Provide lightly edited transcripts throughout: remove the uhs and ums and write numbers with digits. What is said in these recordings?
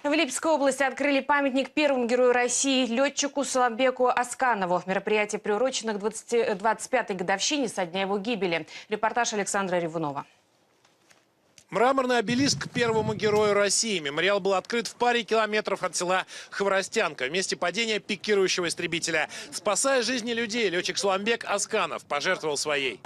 В Липецкой области открыли памятник первому герою России, летчику Суламбеку Асканову. Мероприятие приурочено к 25-й годовщине со дня его гибели. Репортаж Александра Ревунова. Мраморный обелиск первому герою России. Мемориал был открыт в паре километров от села Хворостянка в месте падения пикирующего истребителя. Спасая жизни людей, летчик Суламбек Асканов пожертвовал своей.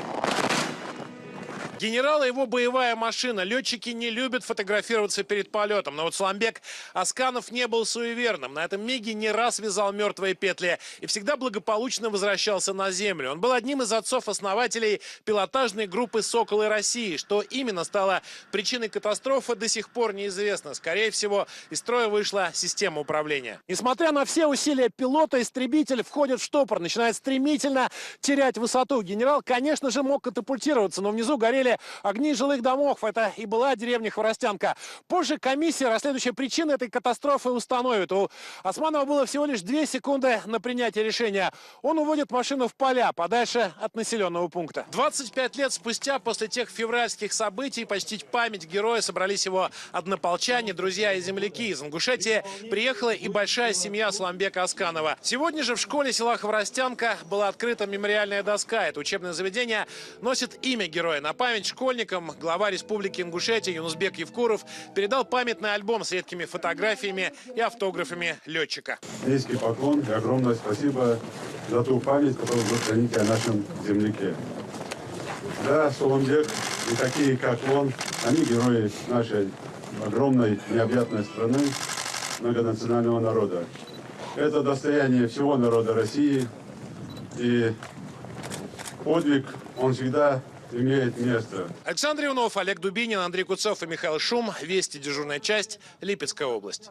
Генерал и его боевая машина. Летчики не любят фотографироваться перед полетом. Но вот Суламбек Асканов не был суеверным. На этом миге не раз вязал мертвые петли и всегда благополучно возвращался на землю. Он был одним из отцов-основателей пилотажной группы «Соколы России». Что именно стало причиной катастрофы, до сих пор неизвестно. Скорее всего, из строя вышла система управления. Несмотря на все усилия пилота, истребитель входит в штопор, начинает стремительно терять высоту. Генерал, конечно же, мог катапультироваться, но внизу горели огни жилых домов. Это и была деревня Хворостянка. Позже комиссия, расследующая причины этой катастрофы, установит. У Османова было всего лишь 2 секунды на принятие решения. Он уводит машину в поля, подальше от населенного пункта. 25 лет спустя, после тех февральских событий, почтить память героя собрались его однополчане, друзья и земляки. Из Ингушетии приехала и большая семья Суламбека Асканова. Сегодня же в школе села Хворостянка была открыта мемориальная доска. Это учебное заведение носит имя героя. На память школьникам глава Республики Ингушетия Юнусбек Евкуров передал памятный альбом с редкими фотографиями и автографами летчика. Низкий поклон и огромное спасибо за ту память, которую вы храните о нашем земляке. Да, Суламбек и такие, как он, они герои нашей огромной необъятной страны, многонационального народа. Это достояние всего народа России, и подвиг, он всегда имеет место. Александр Иванов, Олег Дубинин, Андрей Куцов и Михаил Шум. Вести, дежурная часть, Липецкая область.